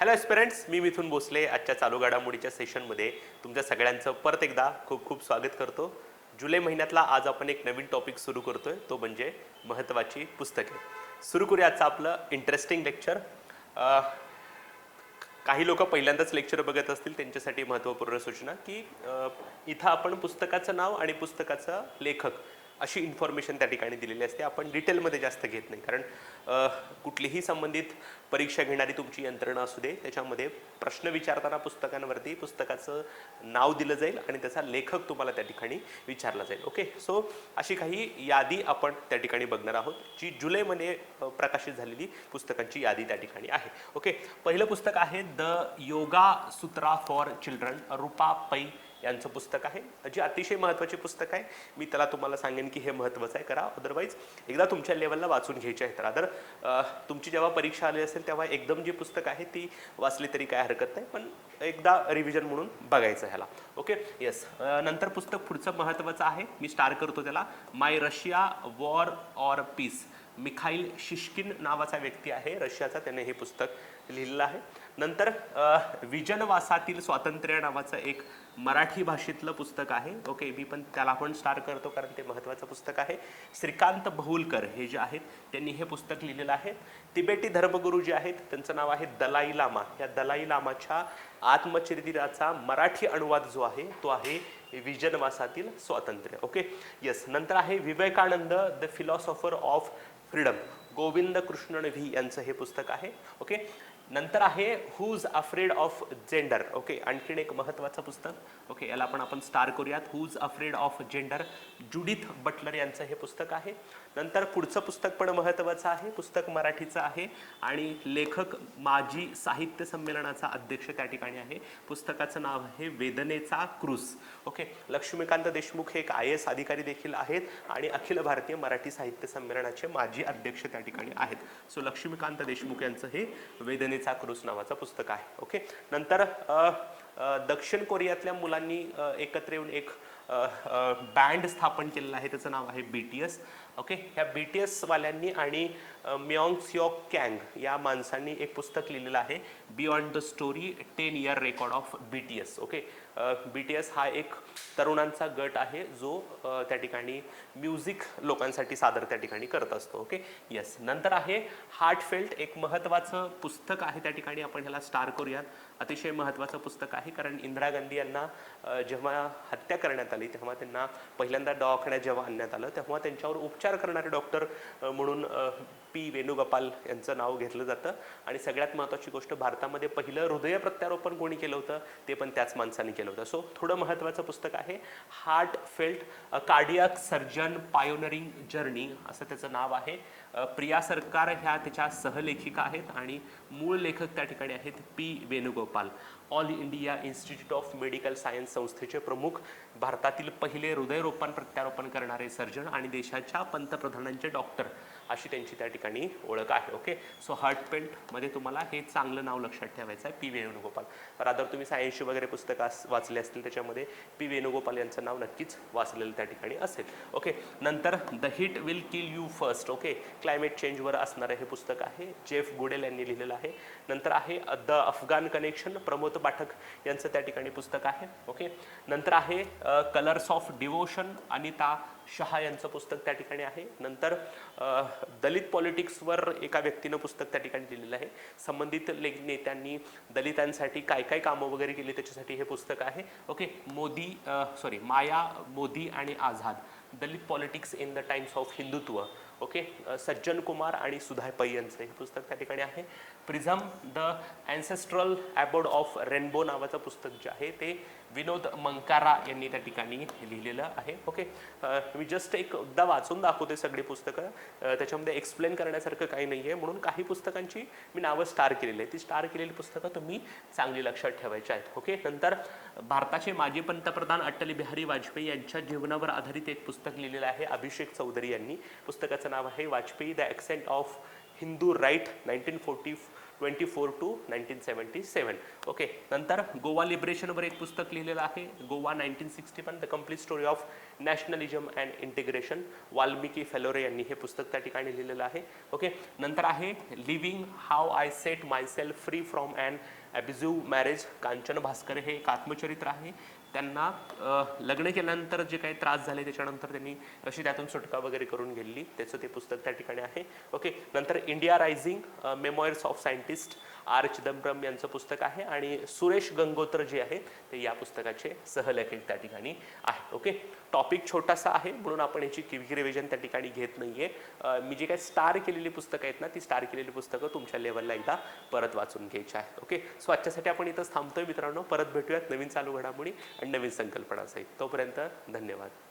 Hello एस्पिरंट्स, मी मिथुन भोसले. आजच्या चालू घडामोडीच्या सेशनमध्ये तुमच्या सगळ्यांचं परत एकदा खूप खूप स्वागत करतो. जुलै महिन्यातला आज आपण एक नवीन टॉपिक सुरू करतोय, तो म्हणजे महत्त्वाची पुस्तके. सुरू करूया आजचं आपलं इंटरेस्टिंग लेक्चर. काही लोक पहिल्यांदाच लेक्चर बघत असतील त्यांच्यासाठी महत्त्वपूर्ण सूचना की इथं आपण पुस्तकाचं नाव आणि पुस्तकाचं लेखक अशी इन्फॉर्मेशन त्या ठिकाणी दिलेली असते. आपण डिटेलमध्ये जास्त घेत नाही, कारण कुठलीही संबंधित परीक्षा घेणारी तुमची यंत्रणा असू दे, त्याच्यामध्ये प्रश्न विचारताना पुस्तकांवरती पुस्तकाचं नाव दिलं जाईल आणि त्याचा लेखक तुम्हाला त्या ठिकाणी विचारला जाईल. ओके, सो अशी काही यादी आपण त्या ठिकाणी बघणार आहोत, जी जुलैमध्ये प्रकाशित झालेली पुस्तकांची यादी त्या ठिकाणी आहे. ओके, पहिलं पुस्तक आहे द योगा सूत्रा फॉर चिल्ड्रन, रूपा पै यांचं पुस्तक आहे, जे अतिशय महत्त्वाचे पुस्तक आहे. मी त्याला तुम्हाला सांगेन की हे महत्त्वाचं आहे, करा. अदरवाईज एकदा तुमच्या लेवलला वाचून घ्यायचे आहे. तर अदर तुमची जेव्हा परीक्षा आली असेल तेव्हा एकदम जी पुस्तक आहे ती वाचली तरी काय हरकत नाही, पण एकदा रिव्हिजन म्हणून बघायचं ह्याला. Okay, yes. नंतर पुस्तक पुढचं महत्त्वाचं आहे, मी स्टार करतो त्याला, my Russia war or peace. Mikhail Shishkin नावाचा व्यक्ती आहे रशियाचा, त्याने हे पुस्तक लिहिलेलं आहे. नंतर विजनवासातील स्वातंत्र्य नावाचं एक मराठी भाषेतलं पुस्तक आहे. ओके, मी पण त्याला पण स्टार करतो कारण ते महत्त्वाचं पुस्तक आहे. श्रीकांत बहुलकर हे जे आहेत त्यांनी हे पुस्तक लिहिलेलं आहे. तिबेटी धर्मगुरू जे आहेत त्यांचं नाव आहे दलाई लामा. या दलाई लामाच्या आत्मचरित्राचा मराठी अनुवाद जो आहे तो आहे विजनवासातील स्वातंत्र्य. Okay, yes. नंतर आहे Vivekananda the philosopher of freedom, Govind Krishnan V यांचं हे पुस्तक आहे. ओके, नंतर आहे who's afraid of gender. Okay, आणखीन एक महत्त्वाचं पुस्तक. ओके, याला पण आपण स्टार करूयात, who's afraid of gender, Judith Butler यांचं हे पुस्तक आहे. नंतर पुढचं पुस्तक पण महत्त्वाचं आहे, पुस्तक मराठीचं आहे आणि लेखक माजी साहित्य संमेलनाचा अध्यक्ष त्या ठिकाणी आहे. पुस्तकाचं नाव आहे वेदनेचा क्रूस. ओके, लक्ष्मीकांत देशमुख हे एक IAS अधिकारी देखील आहेत आणि अखिल भारतीय मराठी साहित्य संमेलनाचे माजी अध्यक्ष त्या ठिकाणी आहेत. सो लक्ष्मीकांत देशमुख यांचं हे वेदनेचा क्रूस नावाचं पुस्तक आहे. ओके, नंतर दक्षिण कोरियातल्या मुलांनी एकत्र येऊन एक बँड स्थापन केलेलं आहे, त्याचं नाव आहे BTS. ओके, ह्या BTS वाल्यांनी आणि म्योंग सिओक कँग या माणसांनी एक पुस्तक लिहिलेलं आहे, beyond the story 10 year record of BTS. Okay, BTS हा एक तरुणांचा गट आहे जो त्या ठिकाणी म्युझिक लोकांसाठी सादर त्या ठिकाणी करत असतो. Okay, yes. नंतर आहे हार्टफेल्ट, एक महत्त्वाचं पुस्तक आहे त्या ठिकाणी, आपण ह्याला स्टार करूयात. अतिशय महत्त्वाचं पुस्तक आहे, कारण इंदिरा गांधी यांना जेव्हा हत्या करण्यात आली तेव्हा त्यांना पहिल्यांदा दवाखान्यात जेव्हा आणण्यात आलं तेव्हा त्यांच्यावर उपचार करणारे डॉक्टर म्हणून P. वेणुगोपाल यांचं नाव घेतलं जातं. आणि सगळ्यात महत्त्वाची गोष्ट, भारतामध्ये पहिलं हृदय प्रत्यारोपण कोणी केलं होतं ते पण त्याच माणसाने केलं होतं. सो थोडं महत्त्वाचं पुस्तक आहे, हार्टफेल्ट अ कार्डियाक सर्जन पायोनरिंग जर्नी असं त्याचं नाव आहे. प्रिया सरकार ह्या त्याच्या सहलेखिका आहेत आणि मूळ लेखक त्या ठिकाणी आहेत P. Venugopal. All India institute of medical science संस्थेचे प्रमुख, भारतातील पहिले हृदयरोपण प्रत्यारोपण करणारे सर्जन आणि देशाच्या पंतप्रधानांचे डॉक्टर अशी त्यांची त्या ठिकाणी ओळख आहे. ओके, सो हार्टफेल्टमध्ये तुम्हाला हे चांगलं नाव लक्षात ठेवायचं आहे, P. वेणुगोपाल. रादर तुम्ही सायन्सची वगैरे पुस्तकं वाचले असतील त्याच्यामध्ये P. वेणुगोपाल यांचं नाव नक्कीच वाचलेलं त्या ठिकाणी असेल. ओके, नंतर the heat will kill you first. Okay, climate चेंजवर असणारं हे पुस्तक आहे, जेफ गुडेल यांनी लिहिलेलं आहे. नंतर आहे द अफगान कनेक्शन, प्रमोद पाठक यांचं त्या ठिकाणी पुस्तक आहे. ओके, नंतर आहे colours of devotion, Anita Shah यांचं पुस्तक त्या ठिकाणी आहे. नंतर दलित पॉलिटिक्सवर एका व्यक्तीनं पुस्तक त्या ठिकाणी लिहिलेलं आहे, संबंधित नेत्यांनी दलितांसाठी काय काय कामं वगैरे केली त्याच्यासाठी हे पुस्तक आहे. ओके, माया मोदी आणि Azad, Dalit politics in the times of Hindutva. Okay, Sajjan Kumar आणि सुधा पै यांचं हे पुस्तक त्या ठिकाणी आहे. Prism the ancestral abode of rainbow नावाचं पुस्तक जे आहे ते विनोद मंकारा यांनी त्या ठिकाणी लिहिलेलं आहे. ओके, मी जस्ट एकदा वाचून दाखवते सगळी पुस्तकं, त्याच्यामध्ये एक्सप्लेन करण्यासारखं काही नाही आहे, म्हणून काही पुस्तकांची मी नावं स्टार केलेली आहे. ती स्टार केलेली पुस्तकं तुम्ही चांगली लक्षात ठेवायची आहेत. ओके, नंतर भारताचे माजी पंतप्रधान अटल बिहारी वाजपेयी यांच्या जीवनावर आधारित एक पुस्तक लिहिलेलं आहे अभिषेक चौधरी यांनी. पुस्तकाचं नाव आहे Vajpayee the ascent of Hindu right 1940 24 to 1977. Okay, नंतर गोवा लिबरेशनवर एक पुस्तक लिहिलेलं आहे, Goa 1961 the complete story of nationalism and integration. Valmiki Faleiro यांनी हे पुस्तक त्या ठिकाणी लिहिलेलं आहे. ओके, नंतर आहे living how I set my self free from and abusive marriage. Kanchan Bhaskar हे एक आत्मचरित्र आहे. त्यांना लग्न केल्यानंतर जे काही त्रास झाले त्याच्यानंतर त्यांनी कशी त्यातून सुटका वगैरे करून गेली, त्याचं ते पुस्तक त्या ठिकाणी आहे. ओके, नंतर India rising memoirs of scientist R Chidambaram यांचं पुस्तक आहे आणि सुरेश गंगोत्र जे आहे ते या पुस्तकाचे सहलेखक त्या ठिकाणी आहे. ओके, टॉपिक छोटासा आहे म्हणून आपण याची क्विक रिव्हिजन त्या ठिकाणी घेत नाहीये. मी जे काही स्टार केलेली पुस्तकं आहेत ना, ती स्टार केलेली पुस्तकं तुमच्या लेवलला एकदा परत वाचून घ्यायची आहे. ओके, सो आजच्यासाठी आपण इथंच थांबतोय मित्रांनो. परत भेटूयात नवीन चालू घडामोडी आणि नवीन संकल्पनासहित. तोपर्यंत धन्यवाद.